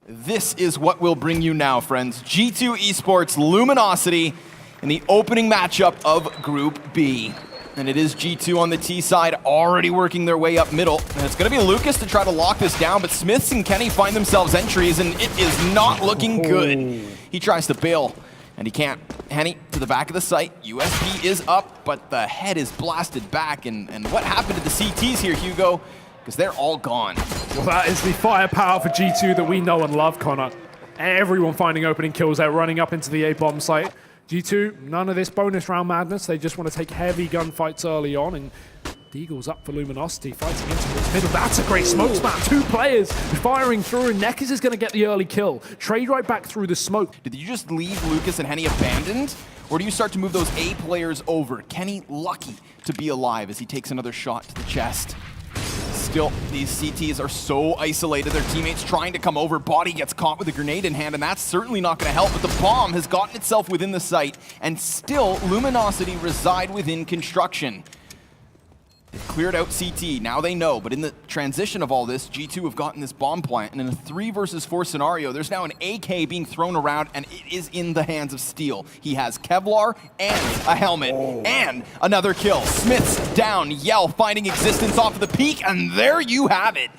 This is what will bring you now, friends. G2 Esports Luminosity in the opening matchup of Group B. And it is G2 on the T side already working their way up middle. And it's going to be Lucas to try to lock this down, but Smiths and Kenny find themselves entries, and it is not looking good. He tries to bail, and he can't. Henny to the back of the site. USP is up, but the head is blasted back. And what happened to the CTs here, Hugo? Because they're all gone. Well, that is the firepower for G2 that we know and love, Connor. Everyone finding opening kills there, running up into the A bomb site. G2, none of this bonus round madness. They just want to take heavy gunfights early on, and Deagle's up for Luminosity, fighting into the middle. That's a great smoke spam. Two players firing through, and Nekkis is going to get the early kill. Trade right back through the smoke. Did you just leave Lucas and Henny abandoned? Or do you start to move those A players over? Kenny lucky to be alive as he takes another shot to the chest. Still, these CTs are so isolated. Their teammates trying to come over. Body gets caught with a grenade in hand, and that's certainly not going to help. But the bomb has gotten itself within the site, and still Luminosity reside within construction. They've cleared out CT, now they know, but in the transition of all this, G2 have gotten this bomb plant, and in a 3 versus 4 scenario, there's now an AK being thrown around, and it is in the hands of Steel. He has Kevlar and a helmet, and another kill. Smith's down, Yell finding existence off of the peak, and there you have it.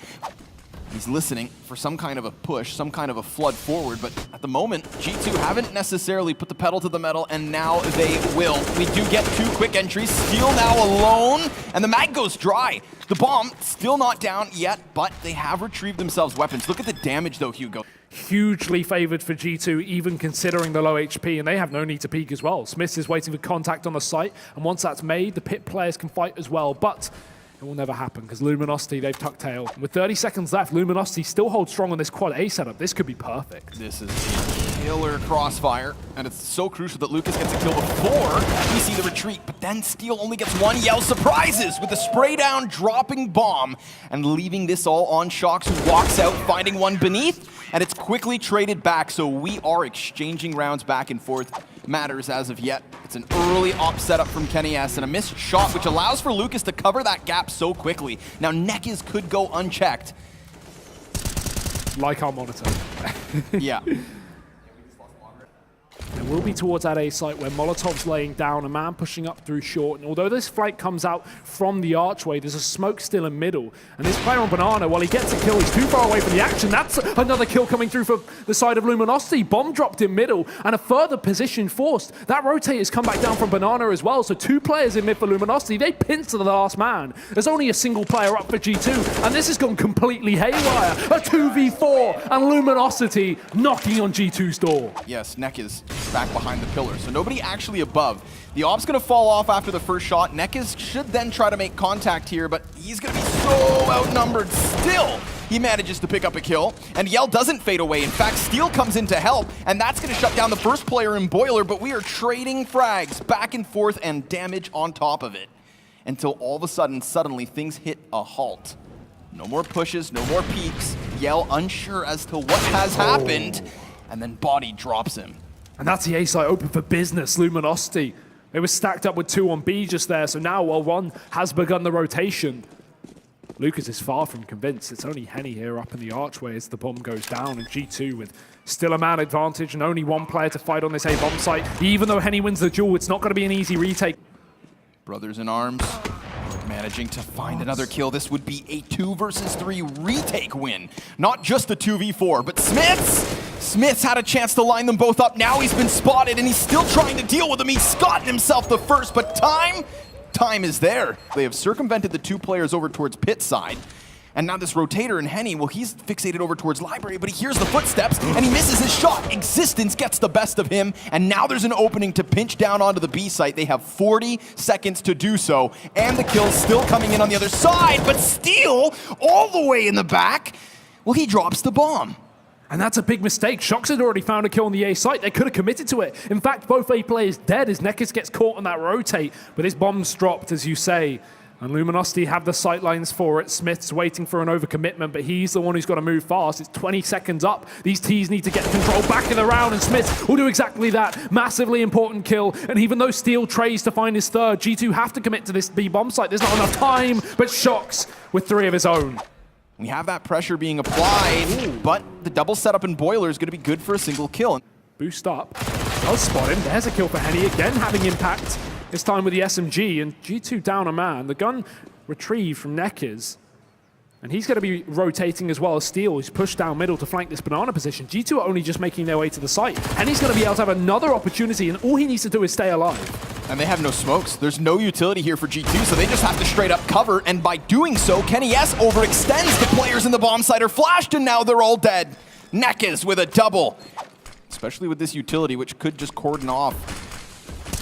He's listening for some kind of a push, some kind of a flood forward, but at the moment, G2 haven't necessarily put the pedal to the metal, and now they will. We do get 2 quick entries. Steel now alone, and the mag goes dry. The bomb still not down yet, but they have retrieved themselves weapons. Look at the damage though, Hugo. Hugely favored for G2, even considering the low HP, and they have no need to peek as well. Smiths is waiting for contact on the site, and once that's made, the pit players can fight as well, but it will never happen because Luminosity, they've tucked tail. With 30 seconds left, Luminosity still holds strong on this quad A setup. This could be perfect. This is a killer crossfire, and it's so crucial that Lucas gets a kill before we see the retreat. But then Steel only gets 1. Yell surprises with the spray down, dropping bomb, and leaving this all on Shox, who walks out, finding one beneath, and it's quickly traded back. So we are exchanging rounds back and forth. Matters as of yet. It's an early op setup from Kenny S and a missed shot, which allows for Lucas to cover that gap so quickly. Now Nekkis could go unchecked. Like our monitor. Yeah. And we'll be towards that A site where Molotov's laying down, a man pushing up through short. And although this flight comes out from the archway, there's a smoke still in middle. And this player on Banana, while he gets a kill, he's too far away from the action. That's another kill coming through for the side of Luminosity. Bomb dropped in middle, and a further position forced. That rotate has come back down from Banana as well. So 2 players in mid for Luminosity. They pincer the last man. There's only a single player up for G2, and this has gone completely haywire. A 2v4, and Luminosity knocking on G2's door. Yes, Nekkis back behind the pillar, so nobody actually above. The op's gonna fall off after the first shot. Nekkis should then try to make contact here, but he's gonna be so outnumbered. Still, he manages to pick up a kill, and Yell doesn't fade away. In fact, Steel comes in to help, and that's gonna shut down the first player in Boiler, but we are trading frags back and forth and damage on top of it. Until all of a sudden, suddenly, things hit a halt. No more pushes, no more peeks. Yell unsure as to what has happened, and then Body drops him. And that's the A site open for business, Luminosity. They were stacked up with 2 on B just there, so now while 1 has begun the rotation, Lucas is far from convinced. It's only Henny here up in the archway as the bomb goes down, and G2 with still a man advantage and only 1 player to fight on this A bomb site. Even though Henny wins the duel, it's not going to be an easy retake. Brothers in arms, managing to find another kill. This would be a 2 versus 3 retake win. Not just a 2v4, but Smith's had a chance to line them both up. Now he's been spotted, and he's still trying to deal with them. He's gotten himself the first, but time is there. They have circumvented the 2 players over towards pit side. And now this rotator in Henny, well, he's fixated over towards library, but he hears the footsteps, and he misses his shot. Existence gets the best of him, and now there's an opening to pinch down onto the B site. They have 40 seconds to do so, and the kill's still coming in on the other side, but Steel, all the way in the back, well, he drops the bomb. And that's a big mistake. Shox had already found a kill on the A site. They could have committed to it. In fact, both A players dead as Nekkis gets caught on that rotate, but his bomb's dropped, as you say. And Luminosity have the sight lines for it. Smith's waiting for an overcommitment, but he's the one who's got to move fast. It's 20 seconds up. These T's need to get control back in the round, and Smith will do exactly that. Massively important kill. And even though Steel trays to find his 3rd, G2 have to commit to this B bomb site. There's not enough time, but Shox with 3 of his own. We have that pressure being applied, but the double setup and boiler is going to be good for a single kill. Boost up. Does spot him. There's a kill for Henny. Again, having impact. This time with the SMG. And G2 down a man. The gun retrieved from Neckers. And he's going to be rotating as well as Steel. He's pushed down middle to flank this banana position. G2 are only just making their way to the site. And he's going to be able to have another opportunity. And all he needs to do is stay alive. And they have no smokes. There's no utility here for G2, so they just have to straight up cover. And by doing so, Kenny S overextends. The players in the bomb site are flashed, and now they're all dead. Neckers with a double. Especially with this utility, which could just cordon off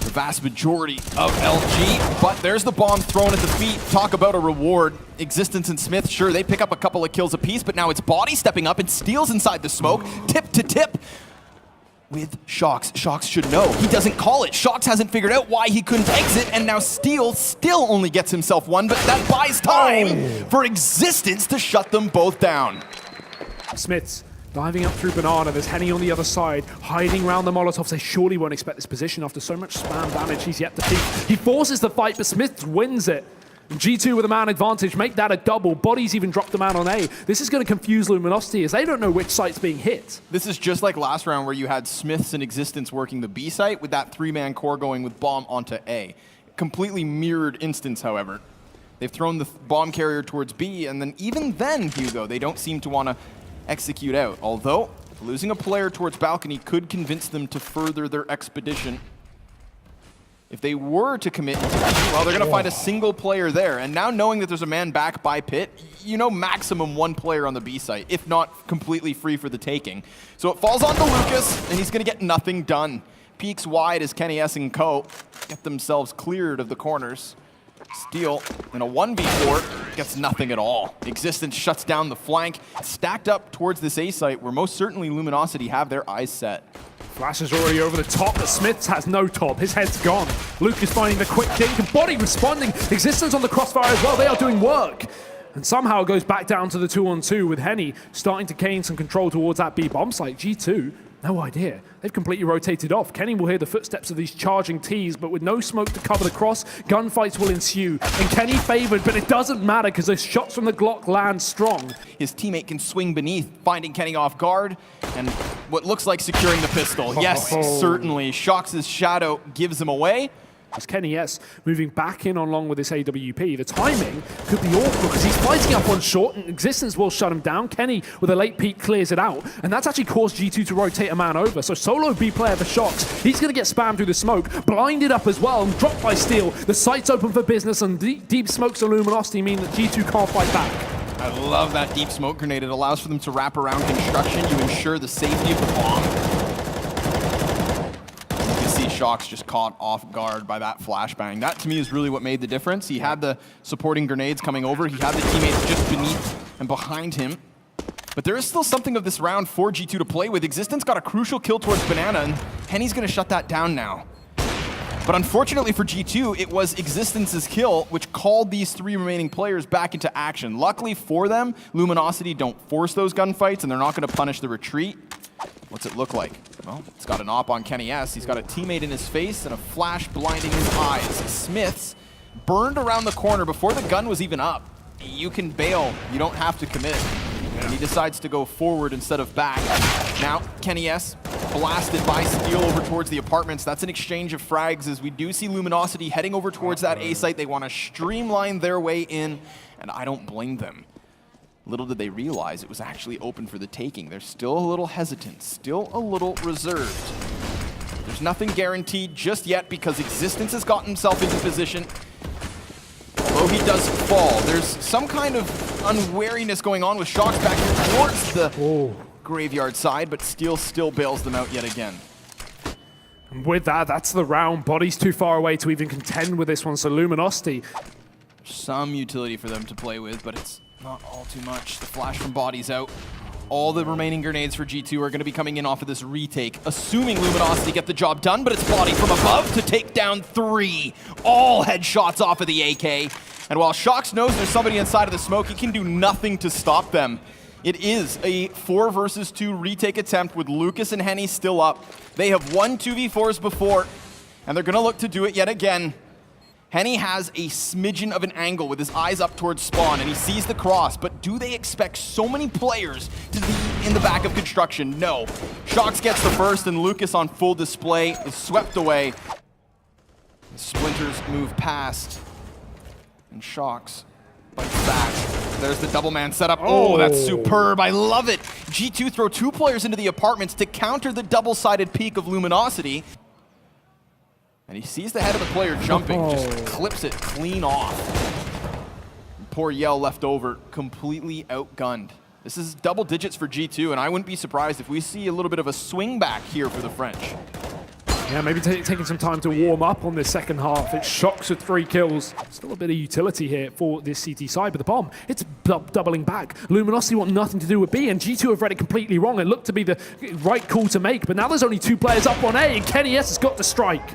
the vast majority of LG. But there's the bomb thrown at the feet. Talk about a reward. Existence and Smith, sure, they pick up a couple of kills apiece, but now it's Body stepping up and Steel's inside the smoke. Tip to tip with Shox. Shox should know. He doesn't call it. Shox hasn't figured out why he couldn't exit, and now Steel still only gets himself one, but that buys time for Existence to shut them both down. Smith's diving up through Banana. There's Henny on the other side, hiding around the Molotovs. They surely won't expect this position after so much spam damage he's yet to peak. He forces the fight, but Smith wins it. And G2 with a man advantage, make that a double. Bodies even drop the man on A. This is going to confuse Luminosity as they don't know which site's being hit. This is just like last round where you had Smiths and Existence working the B site with that three-man core going with bomb onto A. Completely mirrored instance, however. They've thrown the bomb carrier towards B, and then even then, Hugo, they don't seem to want to execute out. Although, losing a player towards balcony could convince them to further their expedition. If they were to commit into that, well, they're going to find a single player there. And now knowing that there's a man back by pit, you know maximum one player on the B site, if not completely free for the taking. So it falls onto Lucas, and he's going to get nothing done. Peeks wide as Kenny S and co. get themselves cleared of the corners. Steel in a 1v4 gets nothing at all. Existence shuts down the flank, stacked up towards this A site where most certainly Luminosity have their eyes set. Flash is already over the top, but Smiths has no top. His head's gone. Luke is finding the quick dink, and Body responding. Existence on the crossfire as well. They are doing work. And somehow it goes back down to the 2-on-2 with Henny starting to gain some control towards that B bomb site. G2, no idea. They've completely rotated off. Kenny will hear the footsteps of these charging Ts, but with no smoke to cover the cross, gunfights will ensue. And Kenny favored, but it doesn't matter because those shots from the Glock land strong. His teammate can swing beneath, finding Kenny off guard, and what looks like securing the pistol. Yes, certainly. Shox's shadow gives him away. As Kenny S moving back in along with this AWP. The timing could be awful because he's fighting up on short and Existence will shut him down. Kenny with a late peek clears it out, and that's actually caused G2 to rotate a man over. So solo B player for Shox, he's going to get spammed through the smoke, blinded up as well and dropped by Steel. The site's open for business, and deep smokes and Luminosity mean that G2 can't fight back. I love that deep smoke grenade. It allows for them to wrap around construction. You ensure the safety of the bomb. Shox just caught off guard by that flashbang. That to me is really what made the difference. He had the supporting grenades coming over. He had the teammates just beneath and behind him. But there is still something of this round for G2 to play with. Existence got a crucial kill towards Banana, and Henny's going to shut that down now. But unfortunately for G2, it was Existence's kill which called these three remaining players back into action. Luckily for them, Luminosity don't force those gunfights, and they're not going to punish the retreat. What's it look like? Well, it's got an op on Kenny S. He's got a teammate in his face and a flash blinding his eyes. Smiths burned around the corner before the gun was even up. You can bail. You don't have to commit. And he decides to go forward instead of back. Now, Kenny S blasted by Steel over towards the apartments. That's an exchange of frags as we do see Luminosity heading over towards that A site. They want to streamline their way in, and I don't blame them. Little did they realize it was actually open for the taking. They're still a little hesitant, still a little reserved. There's nothing guaranteed just yet because Existence has gotten himself into position. Although he does fall, there's some kind of unwariness going on with Shox back here towards the graveyard side, but Steel still bails them out yet again. And with that, that's the round. Body's too far away to even contend with this one, so Luminosity. Some utility for them to play with, but it's not all too much. The flash from Body's out. All the remaining grenades for G2 are going to be coming in off of this retake, assuming Luminosity get the job done, but it's Body from above to take down 3. All headshots off of the AK. And while Shox knows there's somebody inside of the smoke, he can do nothing to stop them. It is a 4 versus 2 retake attempt with Lucas and Henny still up. They have won 2v4s before, and they're going to look to do it yet again. Henny has a smidgen of an angle with his eyes up towards spawn, and he sees the cross, but do they expect so many players to be in the back of construction? No. Shox gets the first, and Lucas on full display is swept away. The Splinters move past, and Shox bites back. There's the double man setup. Oh, that's superb. I love it. G2 throw 2 players into the apartments to counter the double-sided peak of Luminosity. And he sees the head of the player jumping, just clips it clean off. Poor Yell left over, completely outgunned. This is double digits for G2, and I wouldn't be surprised if we see a little bit of a swing back here for the French. Yeah, maybe taking some time to warm up on this second half. It's Shox with 3 kills. Still a bit of utility here for this CT side, but the bomb, it's doubling back. Luminosity want nothing to do with B, and G2 have read it completely wrong. It looked to be the right call to make, but now there's only 2 players up on A, and Kenny S has got the strike.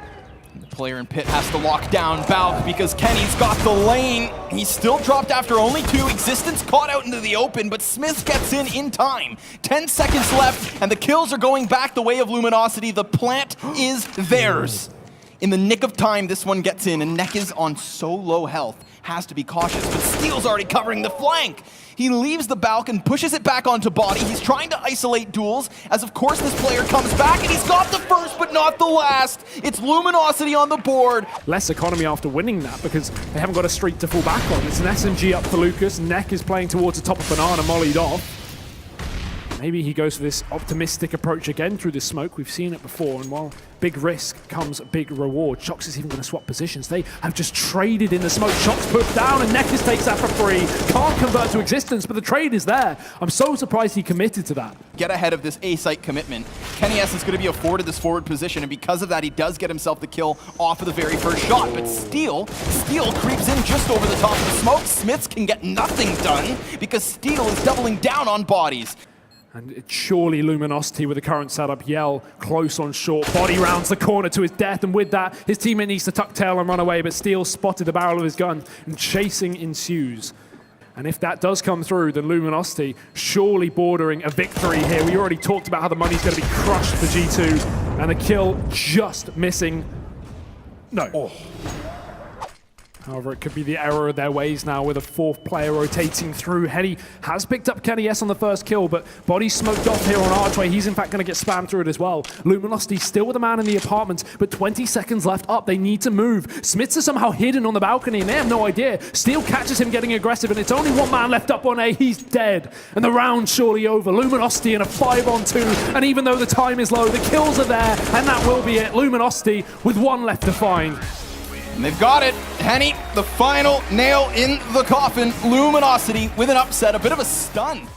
Player in pit has to lock down Balk because Kenny's got the lane. He's still dropped after only 2. Existence caught out into the open, but Smith gets in time. 10 seconds left, and the kills are going back the way of Luminosity. The plant is theirs. In the nick of time, this one gets in, and Neck is on so low health. Has to be cautious, but Steel's already covering the flank. He leaves the Balk and pushes it back onto Body. He's trying to isolate duels, as of course this player comes back, and he's got the first, but not the last. It's Luminosity on the board. Less economy after winning that, because they haven't got a streak to fall back on. It's an SMG up for Lucas. Neck is playing towards the top of Banana, mollied off. Maybe he goes for this optimistic approach again through this smoke. We've seen it before, and while big risk comes big reward. Shox is even going to swap positions. They have just traded in the smoke. Shox put down, and Nekis takes that for free. Can't convert to Existence, but the trade is there. I'm so surprised he committed to that. Get ahead of this A-site commitment. Kenny S is going to be afforded this forward position, and because of that, he does get himself the kill off of the very first shot. But Steel creeps in just over the top of the smoke. Smiths can get nothing done because Steel is doubling down on bodies. And it's surely Luminosity with the current setup. Yell close on short. Body rounds the corner to his death, and with that, his teammate needs to tuck tail and run away, but Steel spotted the barrel of his gun, and chasing ensues. And if that does come through, then Luminosity surely bordering a victory here. We already talked about how the money's going to be crushed for G2, and the kill just missing. No. However, it could be the error of their ways now with a 4th player rotating through. Henny has picked up Kenny S on the first kill, but Body smoked off here on Archway. He's in fact going to get spammed through it as well. Luminosity still with a man in the apartment, but 20 seconds left up. They need to move. Smiths are somehow hidden on the balcony, and they have no idea. Steel catches him getting aggressive, and it's only 1 man left up on A. He's dead, and the round's surely over. Luminosity in a 5-on-2, and even though the time is low, the kills are there, and that will be it. Luminosity with 1 left to find. And they've got it. Henny, the final nail in the coffin. Luminosity with an upset, a bit of a stun.